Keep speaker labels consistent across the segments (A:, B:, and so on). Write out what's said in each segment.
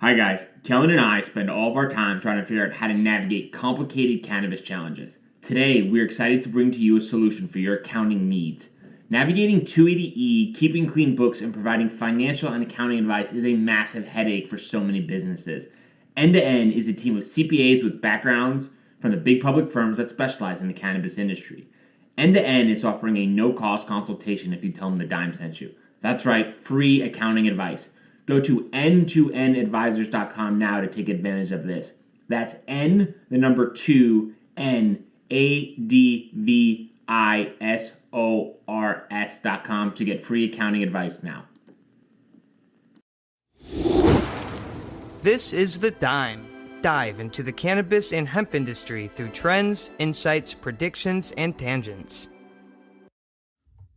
A: Hi guys, Kellan and I spend all of our time trying to figure out how to navigate complicated cannabis challenges. Today, we're excited to bring to you a solution for your accounting needs. Navigating 280E, keeping clean books, and providing financial and accounting advice is a massive headache for so many businesses. End to End is a team of CPAs with backgrounds from the big public firms that specialize in the cannabis industry. End to End is offering a no-cost consultation if you tell them the Dime sent you. That's right, free accounting advice. Go to n2nadvisors.com now to take advantage of this. That's N, the number 2, NADVISORS.com to get free accounting advice now.
B: This is The Dime. Dive into the cannabis and hemp industry through trends, insights, predictions, and tangents.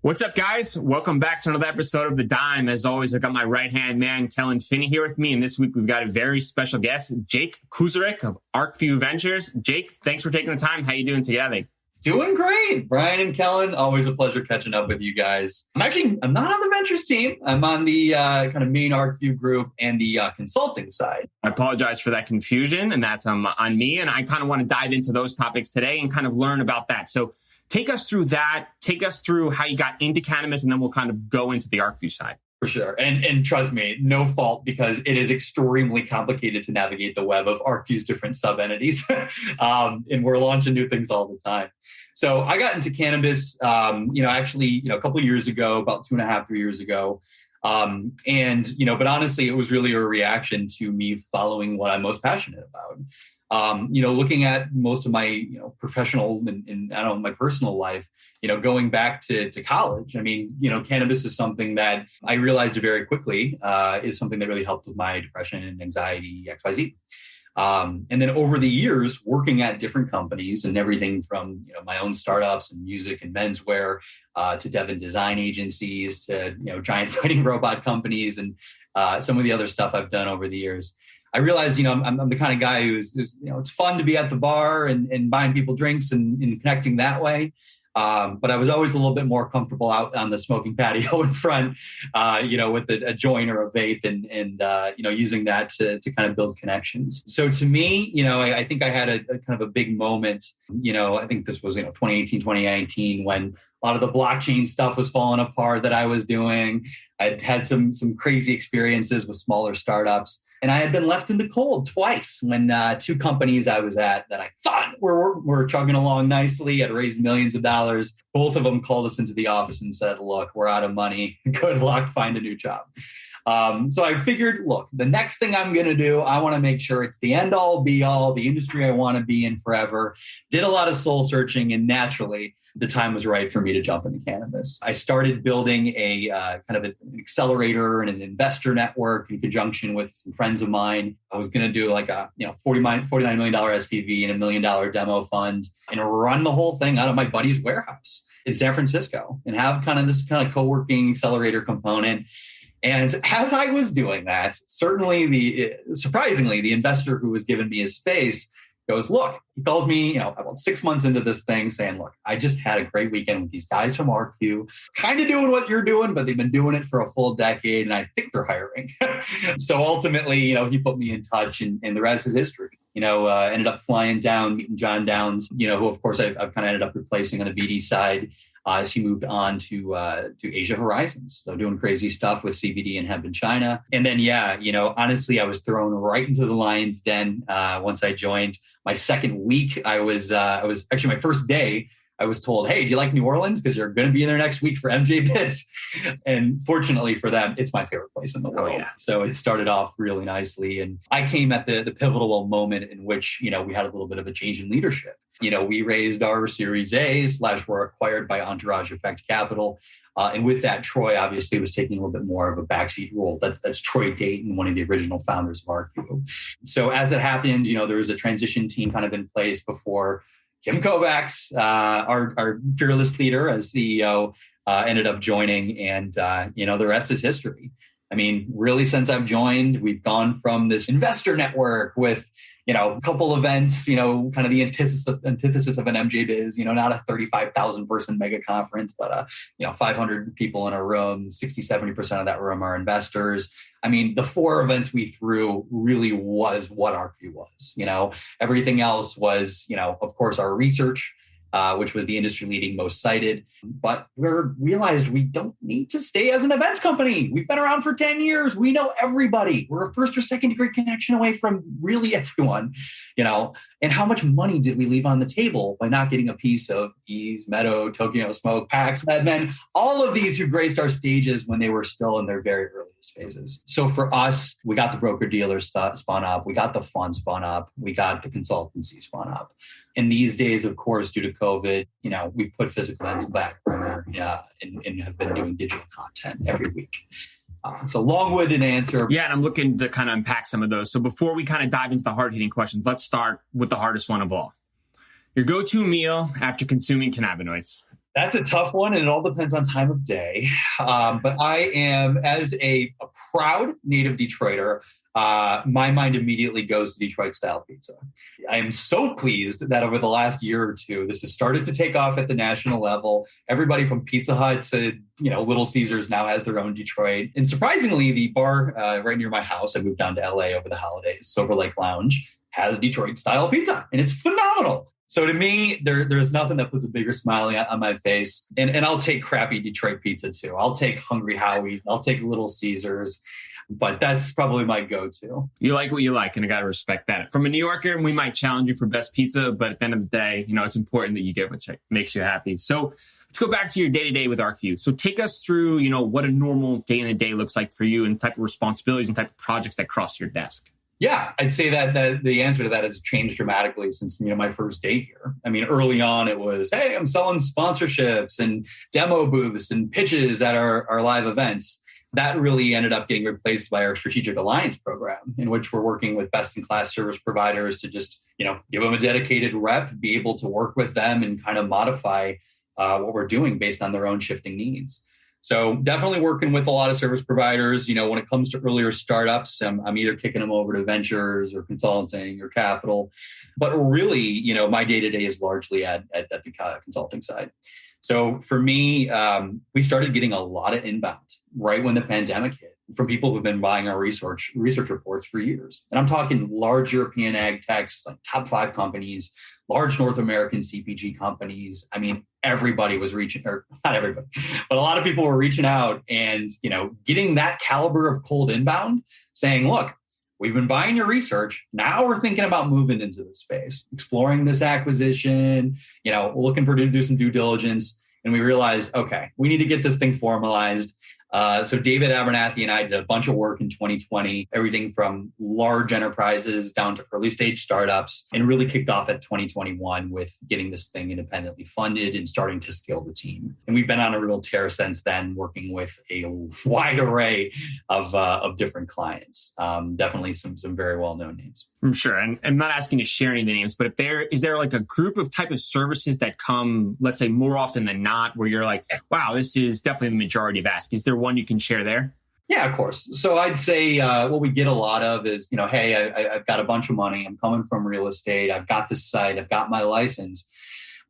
C: What's up, guys? Welcome back to another episode of The Dime. As always, I've got my right-hand man, Kellan Finney, here with me. And this week, we've got a very special guest, Jake Kuczeruk of Arcview Ventures. Jake, thanks for taking the time. How you doing today?
D: Doing great. Bryan and Kellan, always a pleasure catching up with you guys. I'm not on the ventures team. I'm on the kind of main Arcview Group and the consulting side.
C: I apologize for that confusion, and that's on me. And I kind of want to dive into those topics today and kind of learn about that. So take us through that. Take us through how you got into cannabis, and then we'll kind of go into the Arcview side.
D: For sure. And trust me, no fault, because it is extremely complicated to navigate the web of Arcview's different sub-entities. And we're launching new things all the time. So I got into cannabis, a couple of years ago, about 2.5, 3 years ago. But honestly, it was really a reaction to me following what I'm most passionate about. Looking at most of my, professional and my personal life, going back to college, cannabis is something that I realized very quickly is something that really helped with my depression and anxiety, XYZ. And then over the years, working at different companies and everything from, my own startups and music and menswear to Devon design agencies to, giant fighting robot companies and some of the other stuff I've done over the years. I realized, I'm the kind of guy who's it's fun to be at the bar and buying people drinks and connecting that way. But I was always a little bit more comfortable out on the smoking patio in front, with a joint or a vape and using that to kind of build connections. So to me, I think I had a kind of a big moment, I think this was, 2018, 2019, when a lot of the blockchain stuff was falling apart that I was doing. I'd had some crazy experiences with smaller startups. And I had been left in the cold twice when two companies I was at that I thought were chugging along nicely, had raised millions of dollars. Both of them called us into the office and said, look, we're out of money. Good luck, find a new job. So I figured, look, the next thing I'm going to do, I want to make sure it's the end all be all, the industry I want to be in forever. Did a lot of soul searching, and naturally, the time was right for me to jump into cannabis. I started building a kind of an accelerator and an investor network in conjunction with some friends of mine. I was going to do like a $49 million SPV and $1 million demo fund and run the whole thing out of my buddy's warehouse in San Francisco and have kind of this kind of co-working accelerator component. And as I was doing that, surprisingly, the investor who was giving me his space goes, look, he calls me, about 6 months into this thing saying, look, I just had a great weekend with these guys from Arcview, kind of doing what you're doing, but they've been doing it for a full decade. And I think they're hiring. So ultimately, he put me in touch and the rest is history. Ended up flying down, meeting John Downs, who of course I've kind of ended up replacing on the BD side as he moved on to Asia Horizons. So doing crazy stuff with CBD and hemp in China. And then, honestly, I was thrown right into the lion's den once I joined. My second week, I was actually my first day, I was told, hey, do you like New Orleans? Because you're going to be in there next week for MJ Biz. And fortunately for them, it's my favorite place in the world. Oh, yeah. So it started off really nicely. And I came at the pivotal moment in which, we had a little bit of a change in leadership. We raised our Series A / were acquired by Entourage Effect Capital. And with that, Troy obviously was taking a little bit more of a backseat role. That's Troy Dayton, one of the original founders of Arcview. So as it happened, there was a transition team kind of in place before Kim Kovacs, our fearless leader as CEO, ended up joining. And, the rest is history. Really, since I've joined, we've gone from this investor network with, a couple events, kind of the antithesis of an MJ Biz, not a 35,000 person mega conference, but 500 people in a room, 60-70% of that room are investors. I mean, the 4 events we threw really was what Arcview was. Everything else was, of course, our research, which was the industry leading, most cited. But we realized we don't need to stay as an events company. We've been around for 10 years. We know everybody. We're a first or second degree connection away from really everyone, and how much money did we leave on the table by not getting a piece of Ease, Meadow, Tokyo Smoke, PAX, MedMen, all of these who graced our stages when they were still in their very earliest phases. So for us, we got the broker-dealer spun up. We got the fund spun up. We got the consultancy spun up. In these days, of course, due to COVID, we put physical events back burner, and have been doing digital content every week. So long-winded answer.
C: Yeah, and I'm looking to kind of unpack some of those. So before we kind of dive into the hard-hitting questions, let's start with the hardest one of all. Your go-to meal after consuming cannabinoids.
D: That's a tough one, and it all depends on time of day. But I am, as a proud native Detroiter, my mind immediately goes to Detroit-style pizza. I am so pleased that over the last year or two, this has started to take off at the national level. Everybody from Pizza Hut to Little Caesars now has their own Detroit. And surprisingly, the bar right near my house, I moved down to LA over the holidays, Silver Lake Lounge, has Detroit-style pizza, and it's phenomenal. So to me, there's nothing that puts a bigger smile on my face. And I'll take crappy Detroit pizza too. I'll take Hungry Howie's. I'll take Little Caesars. But that's probably my go-to.
C: You like what you like, and I got to respect that. From a New Yorker, we might challenge you for best pizza, but at the end of the day, it's important that you get what makes you happy. So let's go back to your day-to-day with Arcview. So take us through, what a normal day in the day looks like for you and type of responsibilities and type of projects that cross your desk.
D: Yeah, I'd say that the answer to that has changed dramatically since my first day here. I mean, early on it was, hey, I'm selling sponsorships and demo booths and pitches at our live events. That really ended up getting replaced by our strategic alliance program, in which we're working with best-in-class service providers to just, give them a dedicated rep, be able to work with them and kind of modify what we're doing based on their own shifting needs. So definitely working with a lot of service providers. When it comes to earlier startups, I'm either kicking them over to ventures or consulting or capital. But really, my day-to-day is largely at the consulting side. So for me, we started getting a lot of inbound right when the pandemic hit from people who've been buying our research reports for years. And I'm talking large European ag techs, like top 5 companies, large North American CPG companies. I mean, everybody was reaching, or not everybody, but a lot of people were reaching out and, getting that caliber of cold inbound saying, look, we've been buying your research. Now we're thinking about moving into the space, exploring this acquisition, looking to do some due diligence. And we realized, okay, we need to get this thing formalized. So David Abernathy and I did a bunch of work in 2020, everything from large enterprises down to early stage startups, and really kicked off at 2021 with getting this thing independently funded and starting to scale the team. And we've been on a real tear since then, working with a wide array of different clients. Definitely some very well-known names.
C: I'm sure. And I'm not asking to share any of the names, but is there like a group of type of services that come, let's say, more often than not, where you're like, wow, this is definitely the majority of ask? Is there one you can share there?
D: Yeah, of course. So I'd say what we get a lot of is, hey, I've got a bunch of money. I'm coming from real estate. I've got this site. I've got my license,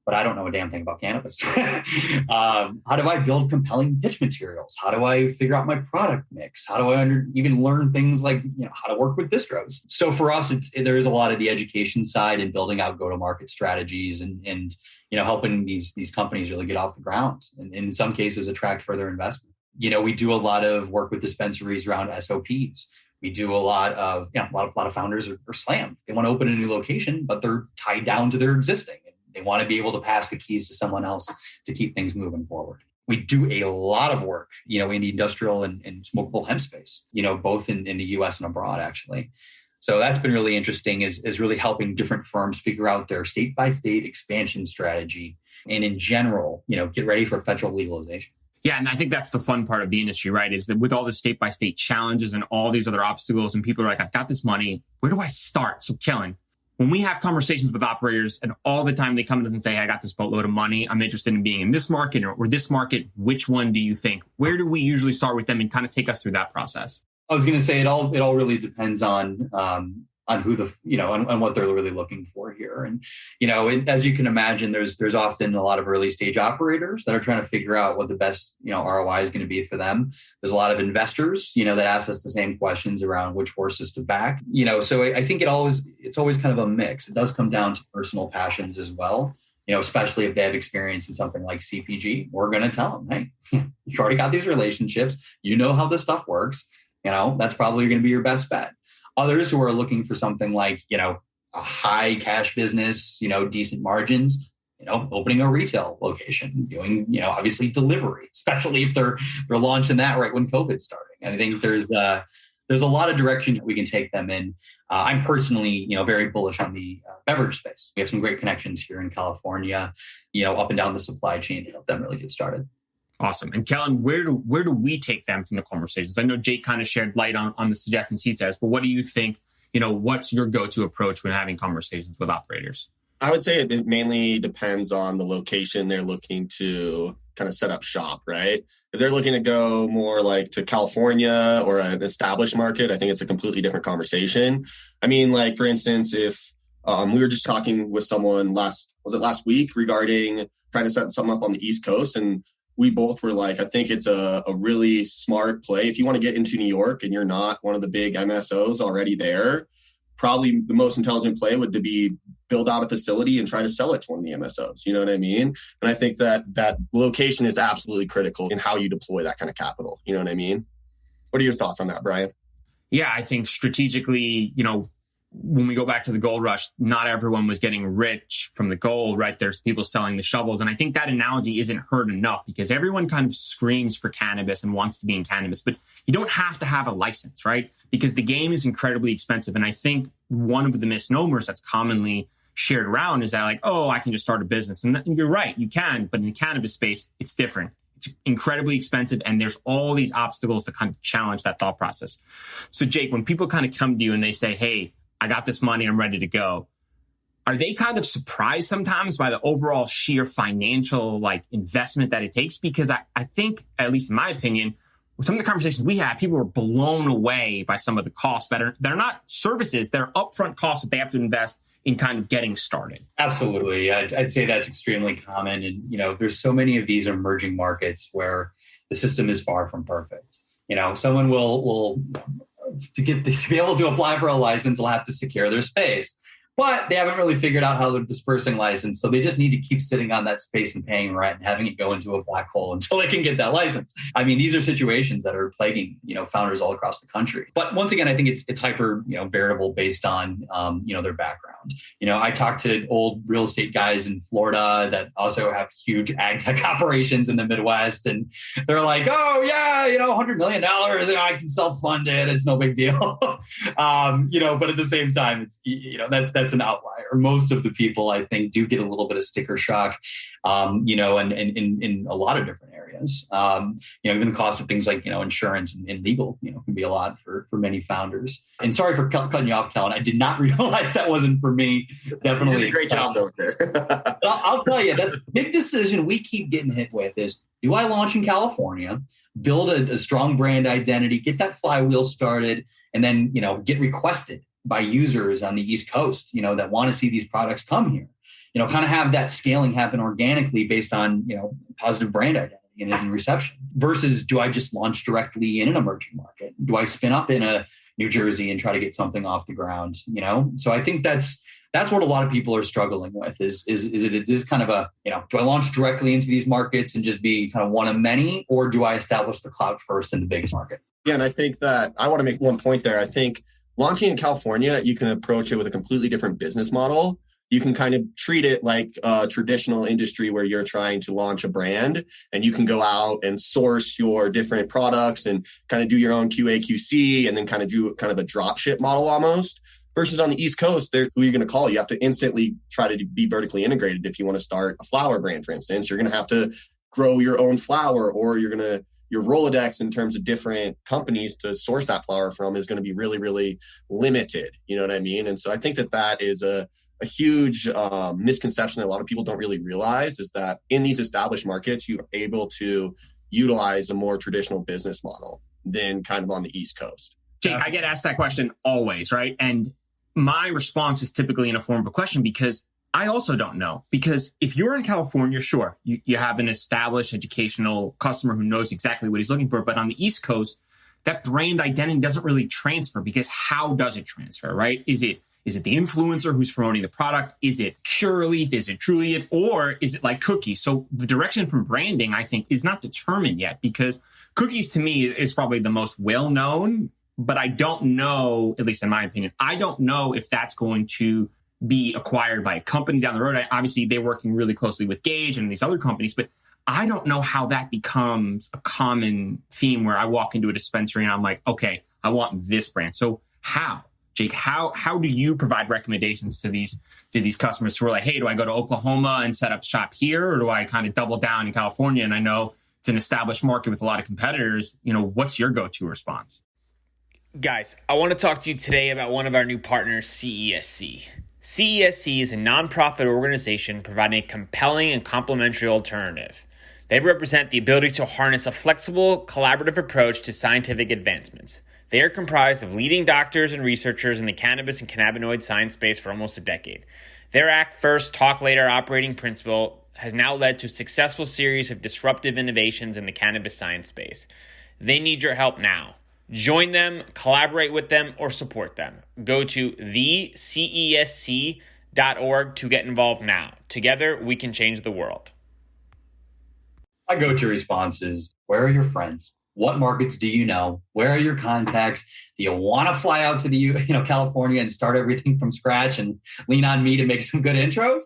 D: but I don't know a damn thing about cannabis. How do I build compelling pitch materials? How do I figure out my product mix? How do I even learn things like, how to work with distros? So for us, there is a lot of the education side and building out go-to-market strategies and helping these companies really get off the ground and in some cases attract further investment. We do a lot of work with dispensaries around SOPs. We do a lot of, a lot of founders are slammed. They want to open a new location, but they're tied down to their existing. They want to be able to pass the keys to someone else to keep things moving forward. We do a lot of work, in the industrial and smokable hemp space, both in the US and abroad, actually. So that's been really interesting is really helping different firms figure out their state-by-state expansion strategy. And in general, get ready for federal legalization.
C: Yeah, and I think that's the fun part of the industry, right? Is that with all the state-by-state challenges and all these other obstacles, and people are like, I've got this money, where do I start? So Kellan, when we have conversations with operators and all the time they come to us and say, I got this boatload of money, I'm interested in being in this market or this market, which one do you think? Where do we usually start with them and kind of take us through that process?
D: I was going to say it all really depends on on who on what they're really looking for here. And, as you can imagine, there's often a lot of early stage operators that are trying to figure out what the best, ROI is going to be for them. There's a lot of investors, that ask us the same questions around which horses to back, so I think it's always kind of a mix. It does come down to personal passions as well. Especially if they have experience in something like CPG, we're going to tell them, hey, you've already got these relationships. You know how this stuff works. That's probably going to be your best bet. Others who are looking for something like, a high cash business, decent margins, opening a retail location, doing, obviously delivery, especially if they're launching that right when COVID's starting. And I think there's a lot of directions we can take them in. I'm personally, very bullish on the beverage space. We have some great connections here in California, up and down the supply chain to help them really get started.
C: Awesome. And Kellan, where do we take them from the conversations? I know Jake kind of shared light on the suggestions he says, but what do you think, what's your go-to approach when having conversations with operators?
E: I would say it mainly depends on the location they're looking to kind of set up shop, right? If they're looking to go more like to California or an established market, I think it's a completely different conversation. I mean, like, for instance, if we were just talking with someone last week regarding trying to set something up on the East Coast, and we both were like, I think it's a really smart play. If you want to get into New York and you're not one of the big MSOs already there, probably the most intelligent play would be build out a facility and try to sell it to one of the MSOs. You know what I mean? And I think that location is absolutely critical in how you deploy that kind of capital. You know what I mean? What are your thoughts on that, Bryan?
C: Yeah, I think strategically, when we go back to the gold rush, not everyone was getting rich from the gold, right? There's people selling the shovels. And I think that analogy isn't heard enough because everyone kind of screams for cannabis and wants to be in cannabis, but you don't have to have a license, right? Because the game is incredibly expensive. And I think one of the misnomers that's commonly shared around is that like, oh, I can just start a business. And you're right, you can, but in the cannabis space, it's different. It's incredibly expensive. And there's all these obstacles to kind of challenge that thought process. So Jake, when people kind of come to you and they say, hey, I got this money, I'm ready to go. Are they kind of surprised sometimes by the overall sheer financial investment that it takes? Because I think, at least in my opinion, with some of the conversations we had, people were blown away by some of the costs that are not services, they're upfront costs that they have to invest in kind of getting started.
D: Absolutely. I'd say that's extremely common. And, there's so many of these emerging markets where the system is far from perfect. Someone will to be able to apply for a license, will have to secure their space. But they haven't really figured out how they're dispersing license. So they just need to keep sitting on that space and paying rent and having it go into a black hole until they can get that license. I mean, these are situations that are plaguing, founders all across the country. But once again, I think it's hyper, variable based on, their background. I talked to old real estate guys in Florida that also have huge ag tech operations in the Midwest. And they're like, oh yeah, $100 million, I can self-fund it. It's no big deal. But at the same time, it's, that's an outlier. Most of the people, I think, do get a little bit of sticker shock, and in a lot of different areas. Even the cost of things like, insurance and legal, can be a lot for many founders. And sorry for cutting you off, Kellan. I did not realize that wasn't for me. Definitely.
E: You did a great job though there.
D: I'll tell you, that's the big decision we keep getting hit with is, do I launch in California, build a strong brand identity, get that flywheel started, and then, get requested by users on the East Coast, that want to see these products come here, kind of have that scaling happen organically based on, positive brand identity and reception versus do I just launch directly in an emerging market? Do I spin up in a New Jersey and try to get something off the ground, So I think that's what a lot of people are struggling with is it is kind of a, do I launch directly into these markets and just be kind of one of many, or do I establish the cloud first in the biggest market?
E: Yeah. And I think that I want to make one point there. I think launching in California, you can approach it with a completely different business model. You can kind of treat it like a traditional industry where you're trying to launch a brand and you can go out and source your different products and kind of do your own QA, QC, and then kind of do kind of a drop ship model almost. Versus on the East Coast, who you're going to call. You have to instantly try to be vertically integrated. If you want to start a flower brand, for instance, you're going to have to grow your own flower, or your Rolodex in terms of different companies to source that flower from is going to be really, really limited. You know what I mean? And so I think that is a huge misconception that a lot of people don't really realize is that in these established markets, you're able to utilize a more traditional business model than kind of on the East Coast.
C: Jake, I get asked that question always, right? And my response is typically in a form of a question because I also don't know. Because if you're in California, sure, you have an established educational customer who knows exactly what he's looking for. But on the East Coast, that brand identity doesn't really transfer because how does it transfer, right? Is it the influencer who's promoting the product? Is it Curaleaf? Is it Trulieve? Or is it like cookies? So the direction from branding, I think, is not determined yet because cookies to me is probably the most well-known, but I don't know, at least in my opinion, I don't know if that's going to be acquired by a company down the road. Obviously, they're working really closely with Gage and these other companies, but I don't know how that becomes a common theme where I walk into a dispensary and I'm like, okay, I want this brand. So how? Jake, how do you provide recommendations to these customers who are like, hey, do I go to Oklahoma and set up shop here, or do I kind of double down in California? And I know it's an established market with a lot of competitors. What's your go-to response?
A: Guys, I want to talk to you today about one of our new partners, CESC. CESC is a nonprofit organization providing a compelling and complementary alternative. They represent the ability to harness a flexible, collaborative approach to scientific advancements. They are comprised of leading doctors and researchers in the cannabis and cannabinoid science space for almost a decade. Their act first, talk later operating principle has now led to a successful series of disruptive innovations in the cannabis science space. They need your help now. Join them, collaborate with them, or support them. Go to thecesc.org to get involved now. Together, we can change the world.
D: My go-to response is, where are your friends? What markets do you know? Where are your contacts? Do you want to fly out to California and start everything from scratch and lean on me to make some good intros?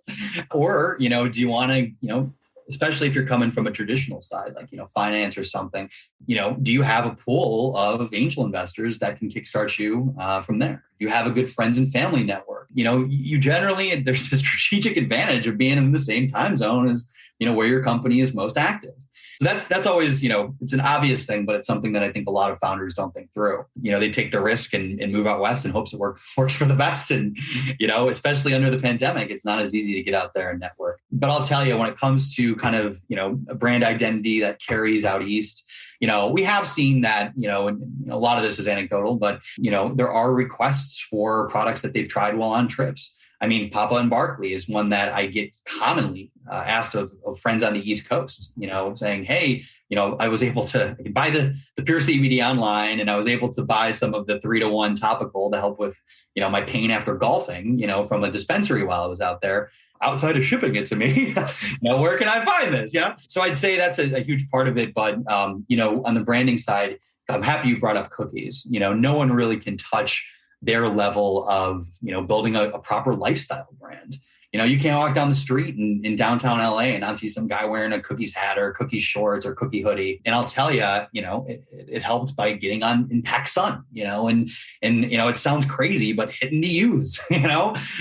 D: Or, do you want to, especially if you're coming from a traditional side, like, finance or something, do you have a pool of angel investors that can kickstart you from there? You have a good friends and family network. You generally, there's a strategic advantage of being in the same time zone as, where your company is most active. That's always, it's an obvious thing, but it's something that I think a lot of founders don't think through. They take the risk and move out west in hopes it works for the best. And, especially under the pandemic, it's not as easy to get out there and network. But I'll tell you, when it comes to kind of, a brand identity that carries out east, we have seen that, and a lot of this is anecdotal, but, there are requests for products that they've tried while on trips. I mean, Papa and Barkley is one that I get commonly asked of friends on the East Coast, saying, hey, I was able to buy the pure CBD online, and I was able to buy some of the 3-to-1 topical to help with, my pain after golfing, from a dispensary while I was out there. Outside of shipping it to me, where can I find this? Yeah. So I'd say that's a huge part of it. But, on the branding side, I'm happy you brought up cookies. No one really can touch their level of, building a proper lifestyle brand. You can't walk down the street in downtown LA and not see some guy wearing a cookies hat or cookies shorts or cookie hoodie. And I'll tell you, it helped by getting on in PacSun, and it sounds crazy, but hitting the U's,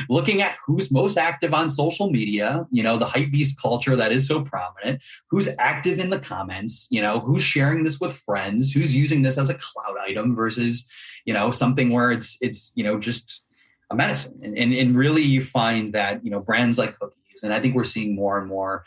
D: looking at who's most active on social media, the hypebeast culture that is so prominent, who's active in the comments, who's sharing this with friends, who's using this as a cloud item versus, something where it's just a medicine. And really you find that, brands like cookies, and I think we're seeing more and more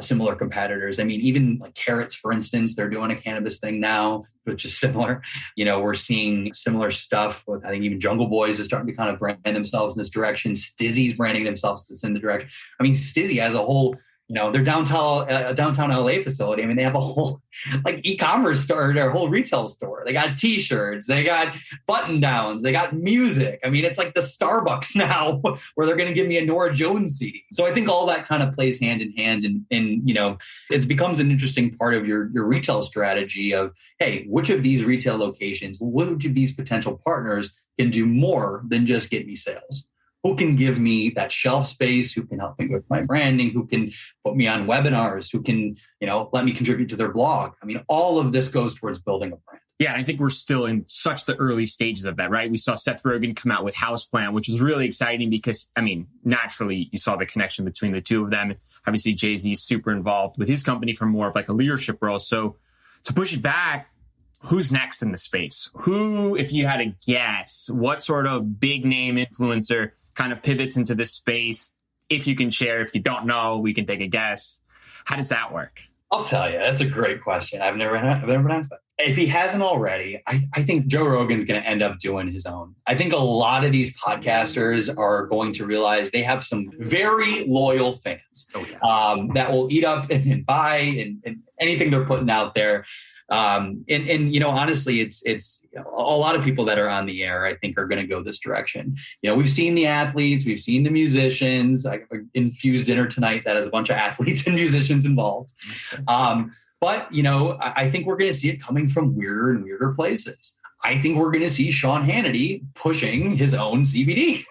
D: similar competitors. I mean, even like Carrots, for instance, they're doing a cannabis thing now, which is similar. We're seeing similar stuff with, I think even Jungle Boys is starting to kind of brand themselves in this direction. Stizzy's branding themselves in the direction. I mean, Stizzy has a whole, their downtown LA facility. I mean, they have a whole e-commerce store, their whole retail store. They got T-shirts, they got button downs, they got music. I mean, it's like the Starbucks now where they're going to give me a Nora Jones CD. So I think all that kind of plays hand in hand, and it becomes an interesting part of your retail strategy of, hey, which of these retail locations, which of these potential partners can do more than just get me sales? Who can give me that shelf space? Who can help me with my branding? Who can put me on webinars? Who can, let me contribute to their blog? I mean, all of this goes towards building a brand.
C: Yeah, I think we're still in such the early stages of that, right? We saw Seth Rogen come out with Houseplant, which was really exciting because, naturally, you saw the connection between the two of them. Obviously, Jay-Z is super involved with his company from more of like a leadership role. So to push it back, who's next in the space? Who, if you had a guess, what sort of big name influencer kind of pivots into this space? If you can share, if you don't know, we can take a guess. How does that work?
D: I'll tell you, that's a great question. I've never been asked that. If he hasn't already, I think Joe Rogan's going to end up doing his own. I think a lot of these podcasters are going to realize they have some very loyal fans that will eat up and buy and anything they're putting out there. And honestly, it's a lot of people that are on the air, I think, are going to go this direction. We've seen the athletes, we've seen the musicians. I infused dinner tonight that has a bunch of athletes and musicians involved. But I think we're going to see it coming from weirder and weirder places. I think we're going to see Sean Hannity pushing his own CBD.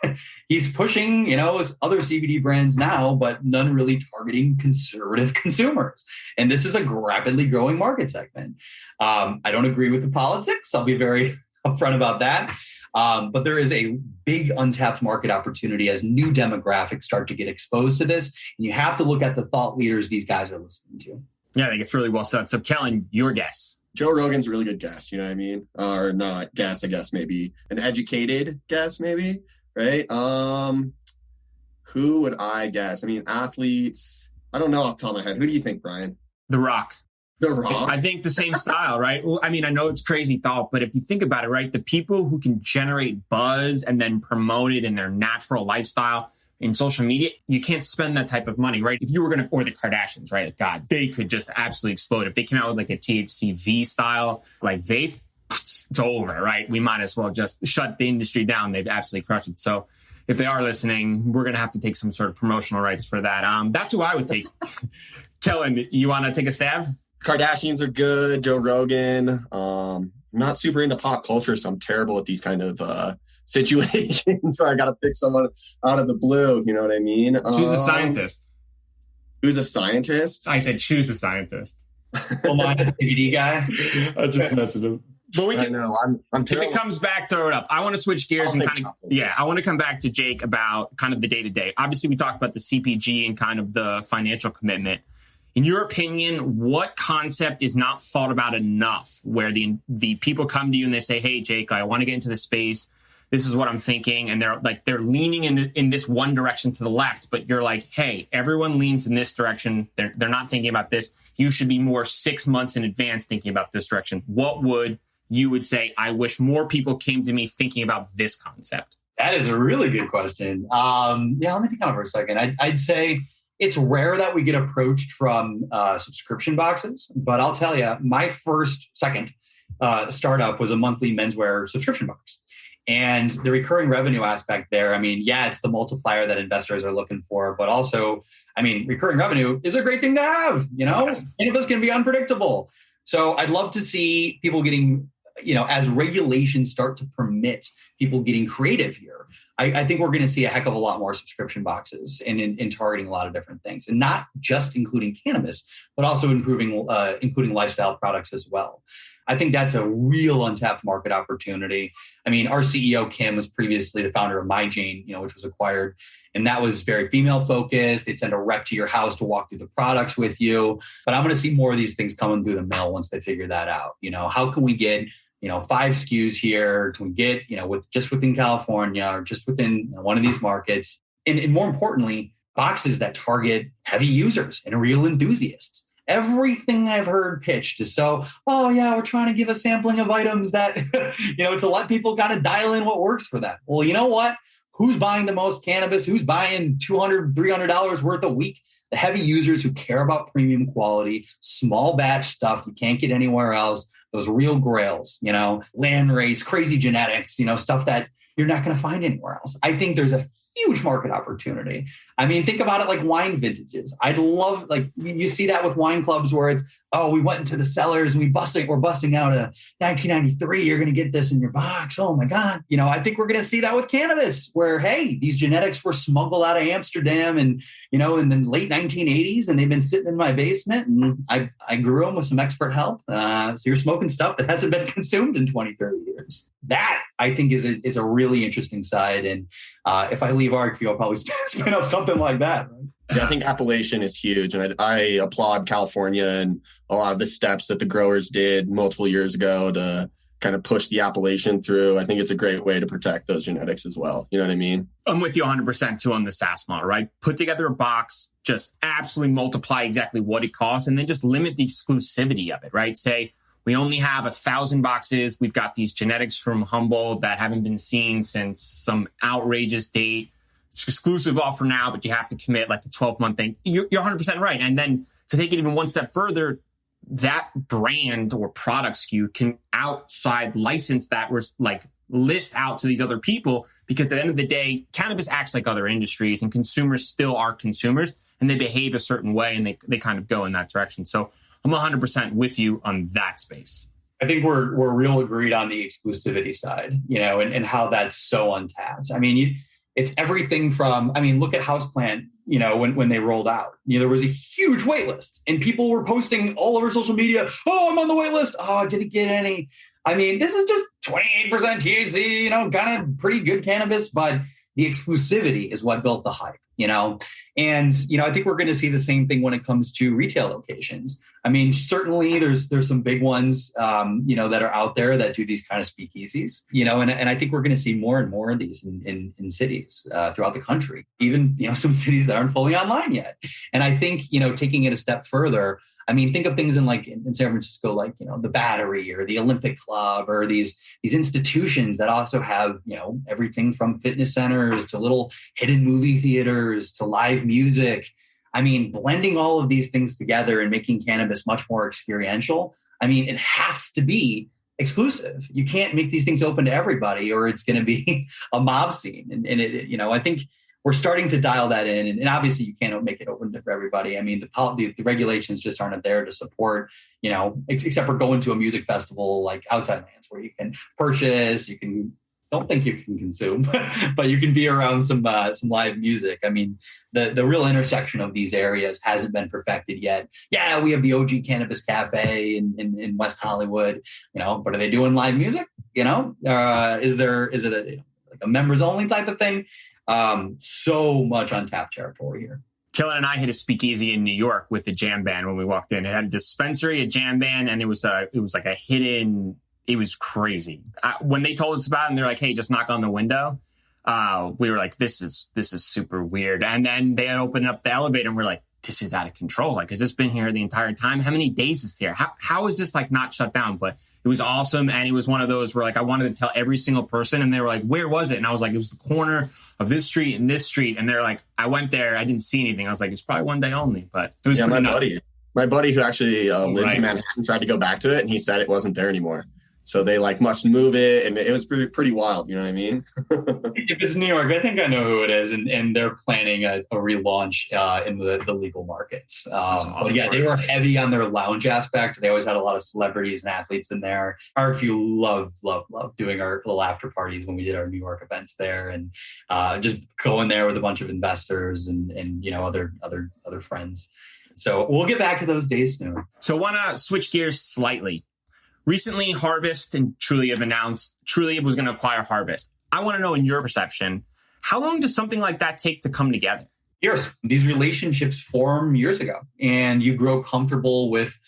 D: He's pushing, his other CBD brands now, but none really targeting conservative consumers. And this is a rapidly growing market segment. I don't agree with the politics. I'll be very upfront about that. But there is a big untapped market opportunity as new demographics start to get exposed to this. And you have to look at the thought leaders these guys are listening to. Yeah,
C: I think it's really well said. So Kellan, your guess.
E: Joe Rogan's a really good guess, you know what I mean? Or not guess, I guess maybe an educated guess, maybe, right? Who would I guess? I mean, athletes, I don't know off the top of my head. Who do you think, Bryan?
C: The Rock.
E: The Rock?
C: I think the same style, right? I mean, I know it's crazy thought, but if you think about it, right, the people who can generate buzz and then promote it in their natural lifestyle in social media, you can't spend that type of money, right? If you were going to, or the Kardashians, right? God, they could just absolutely explode. If they came out with like a THCV style, like vape, it's over, right? We might as well just shut the industry down. They've absolutely crushed it. So if they are listening, we're going to have to take some sort of promotional rights for that. That's who I would take. Kellan, you want to take a stab?
E: Kardashians are good. Joe Rogan. I'm not super into pop culture, so I'm terrible at these kind of situations where I got to pick someone out of the blue. You know what I mean?
C: Choose a scientist.
E: Who's a scientist?
C: I said choose a scientist.
D: Well, mine is CBD guy.
C: I just messed it up. But we can.
E: I know. I'm
C: if it comes back, throw it up. I want to switch gears and kind of I want to come back to Jake about kind of the day to day. Obviously, we talked about the CPG and kind of the financial commitment. In your opinion, what concept is not thought about enough? Where the people come to you and they say, "Hey, Jake, I want to get into the space. This is what I'm thinking," and they're leaning in this one direction to the left, but you're like, hey, everyone leans in this direction. They're not thinking about this. You should be more 6 months in advance thinking about this direction. What would you would say? I wish more people came to me thinking about this concept.
D: That is a really good question. Let me think on it for a second. I'd say it's rare that we get approached from subscription boxes, but I'll tell you, my second startup was a monthly menswear subscription box. And the recurring revenue aspect there, I mean, it's the multiplier that investors are looking for, but also, I mean, recurring revenue is a great thing to have, Yes. Cannabis can be unpredictable. So I'd love to see people getting, as regulations start to permit people getting creative here, I think we're going to see a heck of a lot more subscription boxes and in targeting a lot of different things, and not just including cannabis, but also including lifestyle products as well. I think that's a real untapped market opportunity. I mean, our CEO, Kim, was previously the founder of MyJane, which was acquired. And that was very female focused. They'd send a rep to your house to walk through the products with you. But I'm going to see more of these things coming through the mail once they figure that out. How can we get, 5 SKUs here? Can we get, within California or just within one of these markets? And more importantly, boxes that target heavy users and real enthusiasts. Everything I've heard pitched is we're trying to give a sampling of items that, to let people kind of dial in what works for them. Well, you know what? Who's buying the most cannabis? Who's buying $200, $300 worth a week? The heavy users who care about premium quality, small batch stuff you can't get anywhere else, those real grails, land race, crazy genetics, stuff that you're not going to find anywhere else. I think there's a huge market opportunity. I mean, think about it like wine vintages. I'd love, you see that with wine clubs where it's, we went into the cellars and we're busting out a 1993. You're going to get this in your box. Oh my God. I think we're going to see that with cannabis where, hey, these genetics were smuggled out of Amsterdam and, in the late 1980s, and they've been sitting in my basement and I grew them with some expert help. So you're smoking stuff that hasn't been consumed in 20, 30 years. That I think is a really interesting side. And if I leave Arcview, I'll probably spin up something like that. Right?
E: Yeah, I think appellation is huge. And I applaud California and a lot of the steps that the growers did multiple years ago to kind of push the appellation through. I think it's a great way to protect those genetics as well. You know what I mean?
C: I'm with you 100% too on the SaaS model, right? Put together a box, just absolutely multiply exactly what it costs, and then just limit the exclusivity of it, right? Say, We only have 1,000 boxes. We've got these genetics from Humboldt that haven't been seen since some outrageous date. It's exclusive offer now, but you have to commit like the 12-month thing. You're 100% right. And then to take it even one step further, that brand or product SKU can outside license that was like list out to these other people, because at the end of the day, cannabis acts like other industries and consumers still are consumers and they behave a certain way and they kind of go in that direction. So I'm 100% with you on that space.
D: I think we're real agreed on the exclusivity side, and how that's so untapped. I mean, it's everything from, look at Houseplant, when they rolled out, there was a huge wait list and people were posting all over social media. Oh, I'm on the wait list. Oh, I didn't get any. This is just 28% THC, kind of pretty good cannabis, but the exclusivity is what built the hype, and, I think we're going to see the same thing when it comes to retail locations. Certainly there's some big ones, that are out there that do these kind of speakeasies, and I think we're going to see more and more of these in cities throughout the country, even, some cities that aren't fully online yet. And I think, taking it a step further, think of things in San Francisco, like, the Battery or the Olympic Club or these institutions that also have, everything from fitness centers to little hidden movie theaters to live music. Blending all of these things together and making cannabis much more experiential. It has to be exclusive. You can't make these things open to everybody or it's going to be a mob scene. And I think we're starting to dial that in. And obviously you can't make it open to everybody. The regulations just aren't there to support, except for going to a music festival like Outside Lands where you can purchase, don't think you can consume, but you can be around some live music. The real intersection of these areas hasn't been perfected yet. Yeah, we have the OG Cannabis Cafe in West Hollywood, but are they doing live music? Is it a members only type of thing? So much untapped territory here.
C: Kellan and I hit a speakeasy in New York with the jam band when we walked in. It had a dispensary, a jam band, and it was like a hidden. It was crazy. When they told us about it and they're like, hey, just knock on the window. We were like, this is super weird. And then they opened up the elevator and we're like, this is out of control. Like, has this been here the entire time? How many days is here? How is this like not shut down? But it was awesome. And it was one of those where like, I wanted to tell every single person and they were like, where was it? And I was like, it was the corner of this street and this street. And they're like, I went there. I didn't see anything. I was like, it's probably one day only, but it was
E: my buddy who actually lives in Manhattan tried to go back to it and he said it wasn't there anymore. So they must move it, and it was pretty wild. You know what I mean?
D: If it's New York, I think I know who it is, and they're planning a relaunch in the legal markets. Awesome. Yeah, they were heavy on their lounge aspect. They always had a lot of celebrities and athletes in there. Arcview love doing our little after parties when we did our New York events there, and just going there with a bunch of investors and other friends. So we'll get back to those days soon.
C: So I want to switch gears slightly. Recently, Harvest and Trulieve have announced Trulieve was going to acquire Harvest. I want to know, in your perception, how long does something like that take to come together?
D: Years. These relationships form years ago, and you grow comfortable with.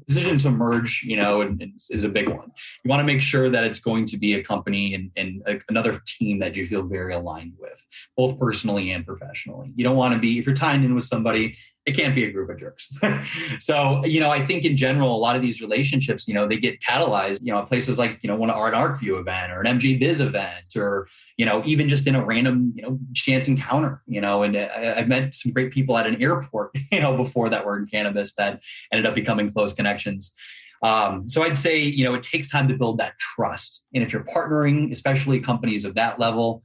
D: Decision to merge, is a big one. You want to make sure that it's going to be a company and another team that you feel very aligned with, both personally and professionally. You don't want to be, if you're tying in with somebody, it can't be a group of jerks. So, I think in general, a lot of these relationships, they get catalyzed, at places like, an Arcview event or an MJ Biz event, or, even just in a random, chance encounter, and I've met some great people at an airport, before that were in cannabis that ended up becoming close connections. So I'd say, it takes time to build that trust. And if you're partnering, especially companies of that level,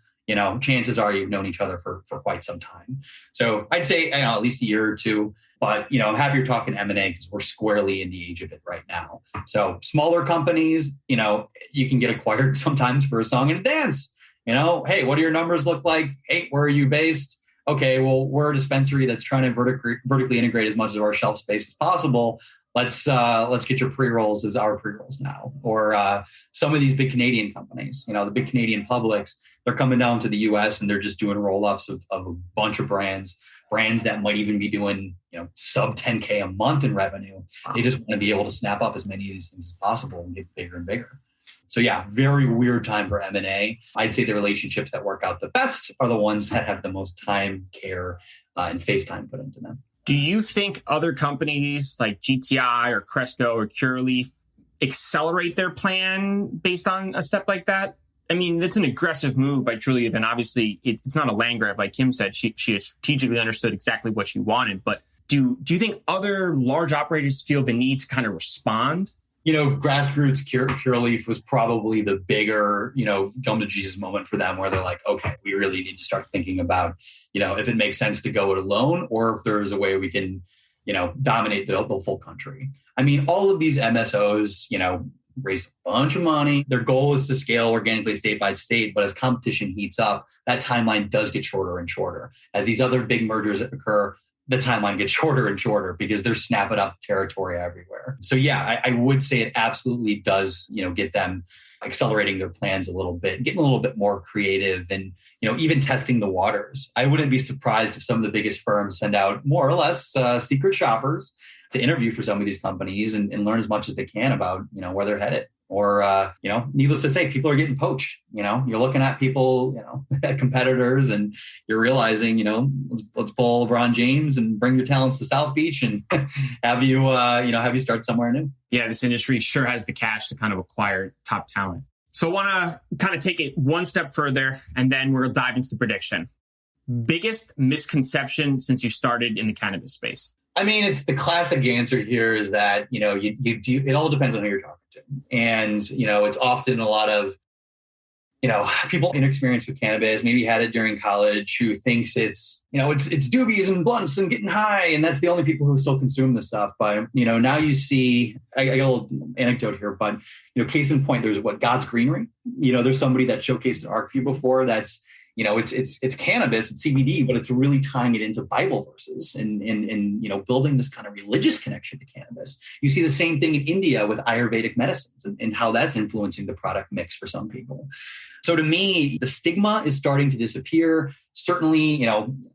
D: chances are you've known each other for quite some time. So I'd say at least a year or two, but, I'm happy you're talking M&A because we're squarely in the age of it right now. So smaller companies, you can get acquired sometimes for a song and a dance. Hey, what do your numbers look like? Hey, where are you based? Okay, well, we're a dispensary that's trying to vertically integrate as much of our shelf space as possible. Let's get your pre-rolls as our pre-rolls now. Or some of these big Canadian companies, the big Canadian publics, they're coming down to the US and they're just doing roll-ups of a bunch of brands that might even be doing, sub 10K a month in revenue. They just want to be able to snap up as many of these things as possible and get bigger and bigger. So yeah, very weird time for M&A. I'd say the relationships that work out the best are the ones that have the most time, care, and face time put into them.
C: Do you think other companies like GTI or Cresco or Curaleaf accelerate their plan based on a step like that? I mean, that's an aggressive move by Trulieve, and obviously it's not a land grab like Kim said. She strategically understood exactly what she wanted. But do you think other large operators feel the need to kind of respond?
D: Grassroots Curaleaf was probably the bigger, come to Jesus moment for them, where they're like, okay, we really need to start thinking about, if it makes sense to go it alone, or if there's a way we can, dominate the full country. I mean, all of these MSOs, raised a bunch of money. Their goal is to scale organically state by state, but as competition heats up, that timeline does get shorter and shorter. As these other big mergers occur, the timeline gets shorter and shorter because they're snapping up territory everywhere. So yeah, I would say it absolutely does, get them accelerating their plans a little bit, getting a little bit more creative and, even testing the waters. I wouldn't be surprised if some of the biggest firms send out more or less secret shoppers to interview for some of these companies and learn as much as they can about, where they're headed. Or, needless to say, people are getting poached. You're looking at people, at competitors, and you're realizing, let's pull LeBron James and bring your talents to South Beach and have you start somewhere new.
C: Yeah, this industry sure has the cash to kind of acquire top talent. So I want to kind of take it one step further, and then we'll dive into the prediction. Biggest misconception since you started in the cannabis space?
D: I mean, it's the classic answer here is that, you do, it all depends on who you're talking to. And, it's often a lot of, people inexperienced with cannabis, maybe had it during college, who thinks it's doobies and blunts and getting high. And that's the only people who still consume this stuff. But, now you see, I got a little anecdote here, but, case in point, there's God's Greenery. There's somebody that showcased at Arcview before that's, it's cannabis, it's CBD, but it's really tying it into Bible verses and building this kind of religious connection to cannabis. You see the same thing in India with Ayurvedic medicines and how that's influencing the product mix for some people. So to me, the stigma is starting to disappear. Certainly,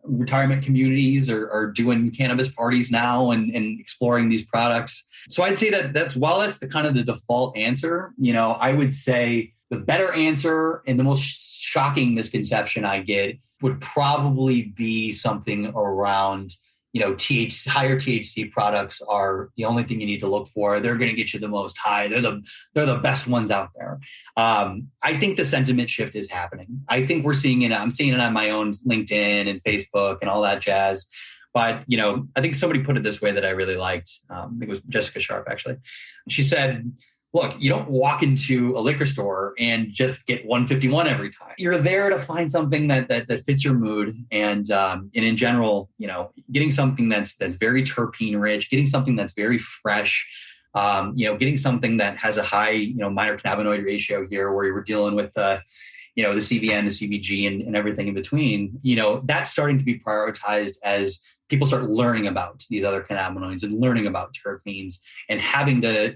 D: retirement communities are doing cannabis parties now and exploring these products. So I'd say that's while that's the kind of the default answer, I would say the better answer and the most shocking misconception I get would probably be something around, higher THC products are the only thing you need to look for. They're going to get you the most high. They're the best ones out there. I think the sentiment shift is happening. I think we're seeing it. I'm seeing it on my own LinkedIn and Facebook and all that jazz. But, I think somebody put it this way that I really liked. I think it was Jessica Sharp, actually. She said, look, you don't walk into a liquor store and just get 151 every time. You're there to find something that fits your mood. And in general, getting something that's very terpene rich, getting something that's very fresh, getting something that has a high, minor cannabinoid ratio here where we're dealing with the CBN, the CBG and everything in between, that's starting to be prioritized as people start learning about these other cannabinoids and learning about terpenes and having the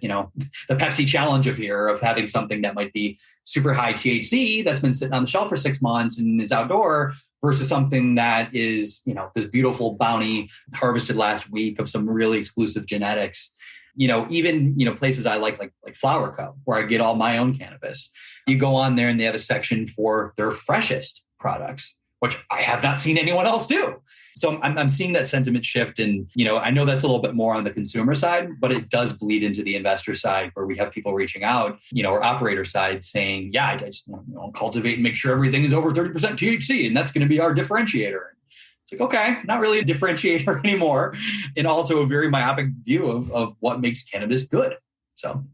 D: Pepsi challenge of having something that might be super high THC that's been sitting on the shelf for 6 months and is outdoor versus something that is, this beautiful bounty harvested last week of some really exclusive genetics. Even places I like Flower Co., where I get all my own cannabis. You go on there and they have a section for their freshest products, which I have not seen anyone else do. So I'm seeing that sentiment shift. And, I know that's a little bit more on the consumer side, but it does bleed into the investor side where we have people reaching out, or operator side saying, yeah, I just want to cultivate and make sure everything is over 30% THC. And that's going to be our differentiator. It's like, okay, not really a differentiator anymore. And also a very myopic view of what makes cannabis good.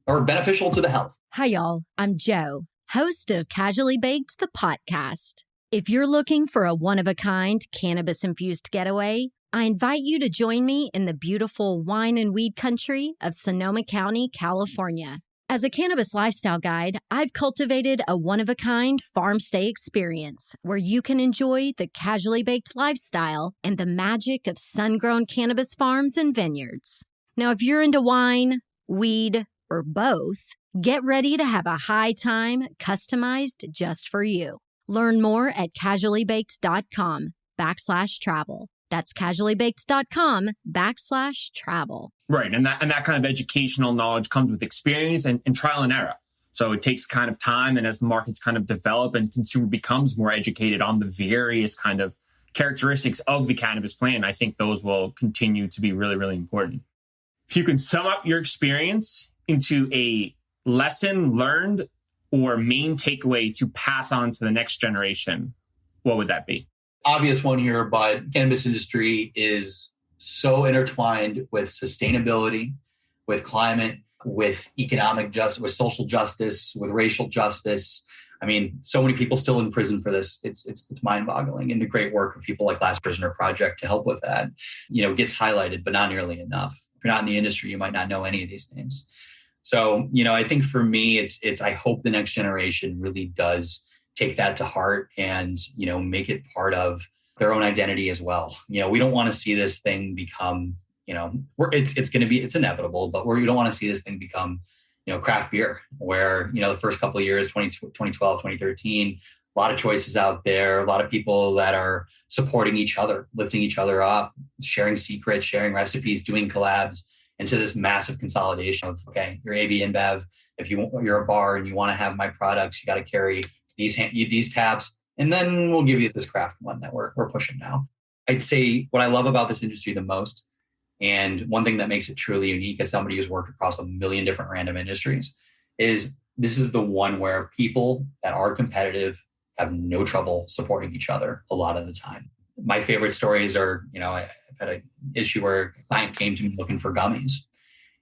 D: Or beneficial to the health.
F: Hi, y'all. I'm Joe, host of Casually Baked, the podcast. If you're looking for a one-of-a-kind cannabis-infused getaway, I invite you to join me in the beautiful wine and weed country of Sonoma County, California. As a cannabis lifestyle guide, I've cultivated a one-of-a-kind farm stay experience where you can enjoy the casually baked lifestyle and the magic of sun-grown cannabis farms and vineyards. Now, if you're into wine, weed, or both, get ready to have a high time customized just for you. Learn more at casuallybaked.com/travel. That's casuallybaked.com/travel.
C: Right. And that kind of educational knowledge comes with experience and trial and error. So it takes kind of time. And as the markets kind of develop and consumer becomes more educated on the various kind of characteristics of the cannabis plant, I think those will continue to be really, really important. If you can sum up your experience into a lesson learned or main takeaway to pass on to the next generation, what would that be?
D: Obvious one here, but cannabis industry is so intertwined with sustainability, with climate, with economic justice, with social justice, with racial justice. I mean, so many people still in prison for this. It's mind-boggling. And the great work of people like Last Prisoner Project to help with that, gets highlighted, but not nearly enough. If you're not in the industry, you might not know any of these names. So, I think for me, it's I hope the next generation really does take that to heart and, make it part of their own identity as well. We don't want to see this thing become, it's inevitable, but we don't want to see this thing become, craft beer, where, the first couple of years, 2012, 2013, a lot of choices out there, a lot of people that are supporting each other, lifting each other up, sharing secrets, sharing recipes, doing collabs, into this massive consolidation of, okay, you're AB InBev. If you're a bar and you want to have my products, you got to carry these tabs, and then we'll give you this craft one that we're pushing now. I'd say what I love about this industry the most, and one thing that makes it truly unique as somebody who's worked across a million different random industries, is this is the one where people that are competitive have no trouble supporting each other a lot of the time. My favorite stories are, I've had an issue where a client came to me looking for gummies.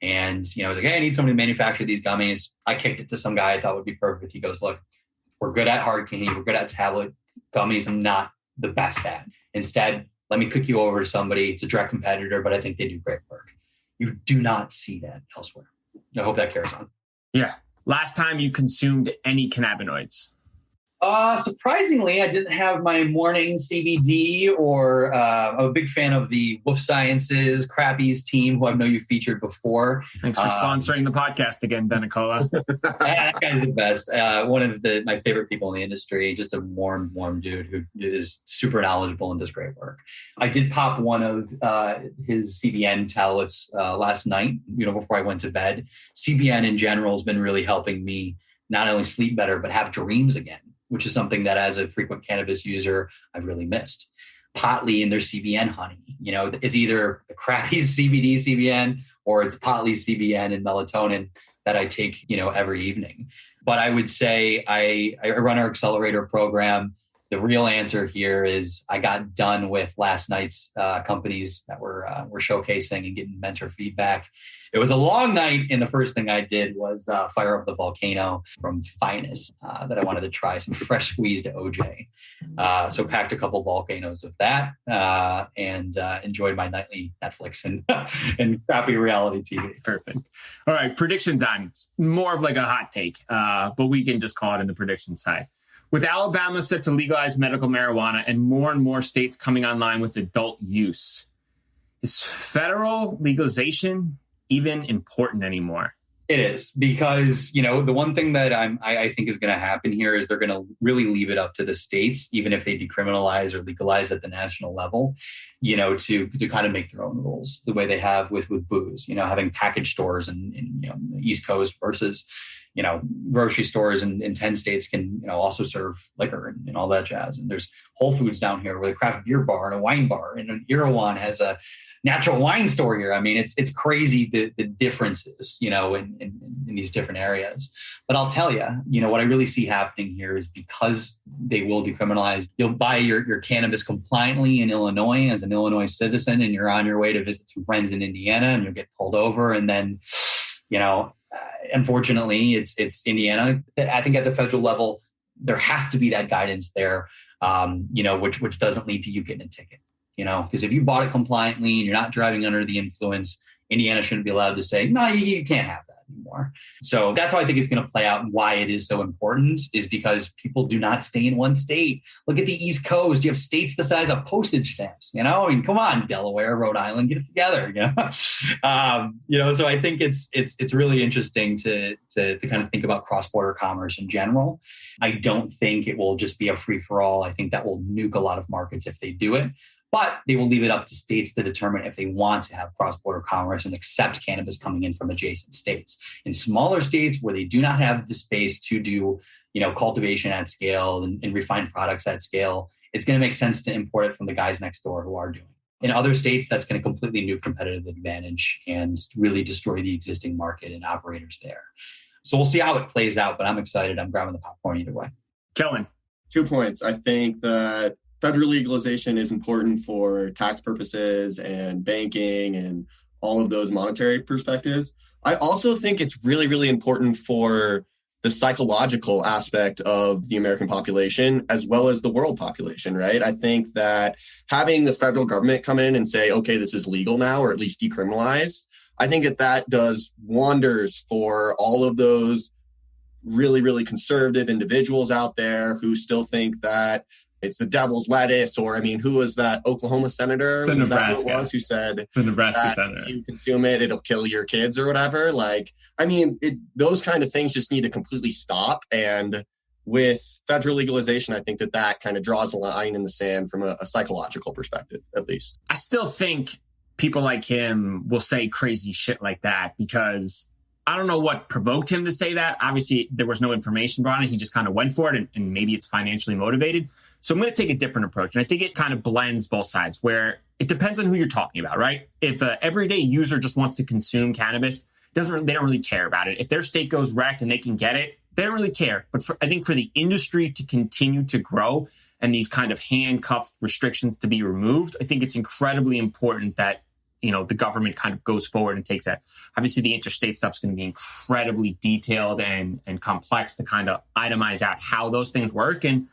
D: And, I was like, hey, I need somebody to manufacture these gummies. I kicked it to some guy I thought would be perfect. He goes, look, we're good at hard candy. We're good at tablet gummies. I'm not the best at. Instead, let me cook you over to somebody. It's a direct competitor, but I think they do great work. You do not see that elsewhere. I hope that carries on.
C: Yeah. Last time you consumed any cannabinoids?
D: Surprisingly, I didn't have my morning CBD, or I'm a big fan of the Wolf Sciences Crappies team, who I know you featured before.
C: Thanks for sponsoring the podcast again, Benicola.
D: That guy's the best. One of my favorite people in the industry, just a warm dude who is super knowledgeable and does great work. I did pop one of his CBN tablets last night, before I went to bed. CBN in general has been really helping me not only sleep better, but have dreams again, which is something that as a frequent cannabis user, I've really missed. Potley and their CBN honey, it's either the crappy CBD CBN or it's Potley CBN and melatonin that I take, every evening. But I would say I run our accelerator program. The real answer here is I got done with last night's companies that were showcasing and getting mentor feedback. It was a long night, and the first thing I did was fire up the volcano from Finest that I wanted to try, some fresh squeezed OJ. So packed a couple volcanoes of that and enjoyed my nightly Netflix and crappy reality TV.
C: Perfect. All right, prediction time. It's more of like a hot take, but we can just call it in the prediction side. With Alabama set to legalize medical marijuana and more states coming online with adult use, is federal legalization even important anymore?
D: It is, because, the one thing that I think is going to happen here is they're going to really leave it up to the states, even if they decriminalize or legalize at the national level, to kind of make their own rules the way they have with booze, having package stores in the East Coast versus, grocery stores in 10 states can, also serve liquor and all that jazz. And there's Whole Foods down here with a craft beer bar and a wine bar, and an Erewhon has a natural wine store here. I mean, it's crazy the differences, in these different areas. But I'll tell you, what I really see happening here is because they will decriminalize, you'll buy your cannabis compliantly in Illinois as an Illinois citizen, and you're on your way to visit some friends in Indiana, and you'll get pulled over, and then, unfortunately, it's Indiana. I think at the federal level, there has to be that guidance there, which doesn't lead to you getting a ticket. Because if you bought it compliantly and you're not driving under the influence, Indiana shouldn't be allowed to say, no, you can't have that anymore. So that's how I think it's going to play out, and why it is so important is because people do not stay in one state. Look at the East Coast. You have states the size of postage stamps, come on, Delaware, Rhode Island, get it together, so I think it's really interesting to kind of think about cross-border commerce in general. I don't think it will just be a free-for-all. I think that will nuke a lot of markets if they do it. But they will leave it up to states to determine if they want to have cross-border commerce and accept cannabis coming in from adjacent states. In smaller states where they do not have the space to do, cultivation at scale and refined products at scale, it's going to make sense to import it from the guys next door who are doing it. In other states, that's going to completely nuke competitive advantage and really destroy the existing market and operators there. So we'll see how it plays out, but I'm excited. I'm grabbing the popcorn either way.
C: Kellan.
E: 2 points. I think that federal legalization is important for tax purposes and banking and all of those monetary perspectives. I also think it's really, really important for the psychological aspect of the American population as well as the world population, right? I think that having the federal government come in and say, okay, this is legal now, or at least decriminalized, I think that does wonders for all of those really, really conservative individuals out there who still think that it's the devil's lettuce, or who was that Oklahoma senator?
C: The Nebraska.
E: That who said
C: the Nebraska
E: that
C: senator.
E: If you consume it, it'll kill your kids or whatever. Those kind of things just need to completely stop. And with federal legalization, I think that kind of draws a line in the sand from a psychological perspective, at least.
C: I still think people like him will say crazy shit like that because I don't know what provoked him to say that. Obviously, there was no information brought in. He just kind of went for it, and maybe it's financially motivated. So I'm going to take a different approach. And I think it kind of blends both sides, where it depends on who you're talking about, right? If an everyday user just wants to consume cannabis, they don't really care about it. If their state goes rec and they can get it, they don't really care. But I think for the industry to continue to grow and these kind of handcuffed restrictions to be removed, I think it's incredibly important that the government kind of goes forward and takes that. Obviously, the interstate stuff is going to be incredibly detailed and complex to kind of itemize out how those things work. And,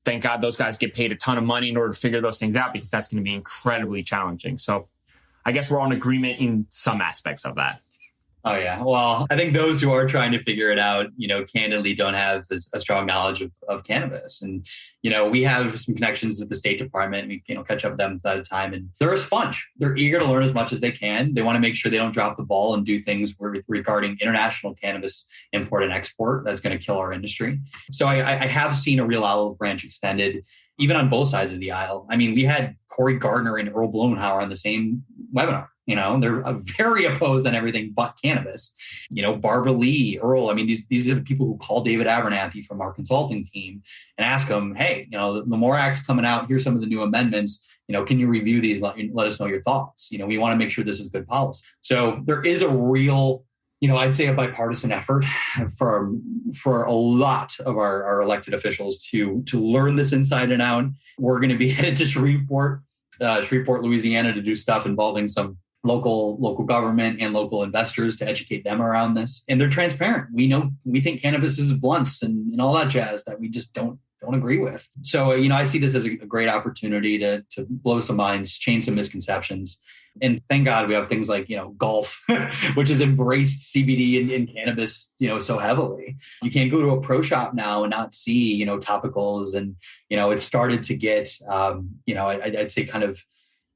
C: thank God those guys get paid a ton of money in order to figure those things out, because that's going to be incredibly challenging. So I guess we're all in agreement in some aspects of that.
D: Oh, yeah. Well, I think those who are trying to figure it out, candidly don't have a strong knowledge of cannabis. And, we have some connections at the State Department. We, catch up with them at a time, and they're a sponge. They're eager to learn as much as they can. They want to make sure they don't drop the ball and do things regarding international cannabis import and export that's going to kill our industry. So I have seen a real olive branch extended, even on both sides of the aisle. We had Cory Gardner and Earl Blumenauer on the same webinar. They're very opposed on everything but cannabis. Barbara Lee, Earl. These are the people who call David Abernathy from our consulting team and ask him, hey, the MORE Act's coming out. Here's some of the new amendments. Can you review these? Let us know your thoughts. We want to make sure this is good policy. So there is a real, I'd say a bipartisan effort for a lot of our elected officials to learn this inside and out. We're going to be headed to Shreveport, Louisiana, to do stuff involving some local government and local investors to educate them around this. And they're transparent. We think cannabis is blunts and all that jazz that we just don't agree with. So, I see this as a great opportunity to blow some minds, change some misconceptions. And thank God we have things like, golf, which has embraced CBD and cannabis, so heavily. You can't go to a pro shop now and not see, topicals. And, it started to get, I'd say kind of,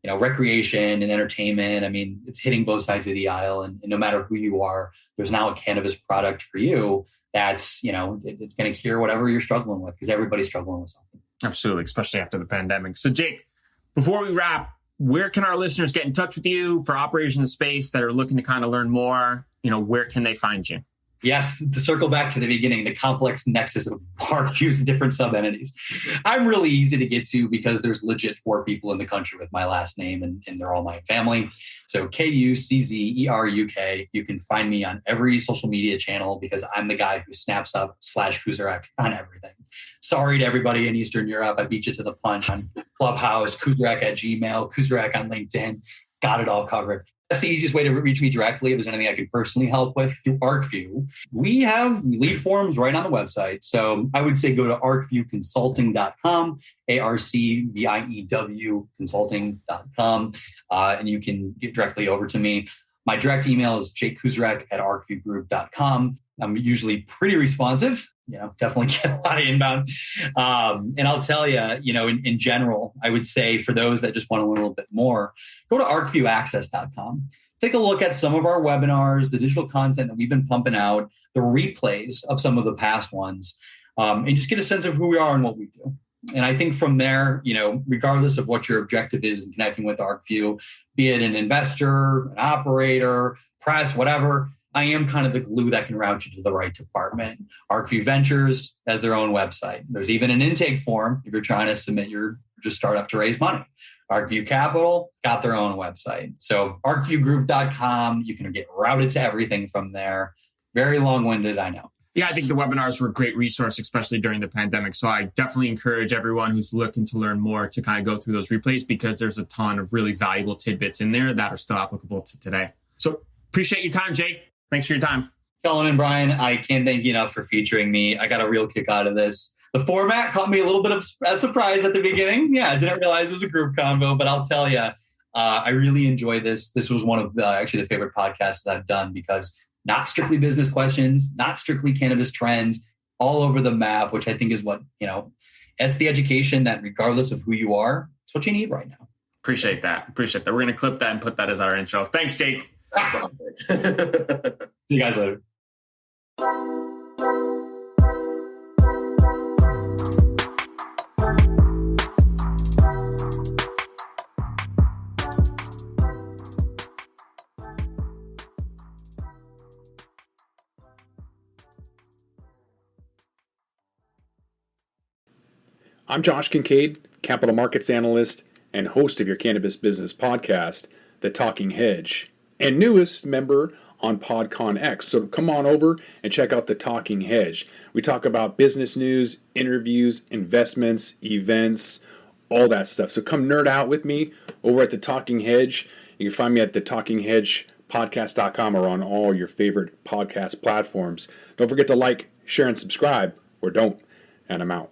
D: recreation and entertainment. It's hitting both sides of the aisle. And no matter who you are, there's now a cannabis product for you that's, it's going to cure whatever you're struggling with, because everybody's struggling with something.
C: Absolutely, especially after the pandemic. So, Jake, before we wrap, where can our listeners get in touch with you for operators in the space that are looking to kind of learn more? Where can they find you?
D: Yes, to circle back to the beginning, the complex nexus of Arcview's different sub-entities. I'm really easy to get to because there's legit 4 people in the country with my last name, and they're all my family. So Kuczeruk. You can find me on every social media channel because I'm the guy who snaps up /Kuczeruk on everything. Sorry to everybody in Eastern Europe. I beat you to the punch on Clubhouse, Kuczeruk at Gmail, Kuczeruk on LinkedIn. Got it all covered. That's the easiest way to reach me directly. If there's anything I could personally help with through Arcview, we have lead forms right on the website. So I would say go to arcviewconsulting.com, ARCVIEW consulting.com, and you can get directly over to me. My direct email is jakekuczeruk@arcviewgroup.com. I'm usually pretty responsive. Definitely get a lot of inbound. And I'll tell you, in general, I would say for those that just want to learn a little bit more, go to arcviewaccess.com. Take a look at some of our webinars, the digital content that we've been pumping out, the replays of some of the past ones, and just get a sense of who we are and what we do. And I think from there, regardless of what your objective is in connecting with Arcview, be it an investor, an operator, press, whatever, I am kind of the glue that can route you to the right department. Arcview Ventures has their own website. There's even an intake form if you're trying to submit your startup to raise money. Arcview Capital got their own website. So arcviewgroup.com, you can get routed to everything from there. Very long-winded, I know.
C: Yeah, I think the webinars were a great resource, especially during the pandemic. So I definitely encourage everyone who's looking to learn more to kind of go through those replays, because there's a ton of really valuable tidbits in there that are still applicable to today. So appreciate your time, Jake. Thanks for your time.
D: Kellan and Bryan, I can't thank you enough for featuring me. I got a real kick out of this. The format caught me a little bit of a surprise at the beginning. Yeah, I didn't realize it was a group convo, but I'll tell you, I really enjoy this. This was one of actually the favorite podcasts that I've done, because not strictly business questions, not strictly cannabis trends, all over the map, which I think is what, it's the education that regardless of who you are, it's what you need right now.
C: Appreciate that. We're going to clip that and put that as our intro. Thanks, Jake.
D: See you guys later.
G: I'm Josh Kincaid, capital markets analyst and host of your cannabis business podcast, The Talking Hedge, and newest member on PodCon X. So come on over and check out The Talking Hedge. We talk about business news, interviews, investments, events, all that stuff. So come nerd out with me over at The Talking Hedge. You can find me at thetalkinghedgepodcast.com or on all your favorite podcast platforms. Don't forget to like, share, and subscribe, or don't. And I'm out.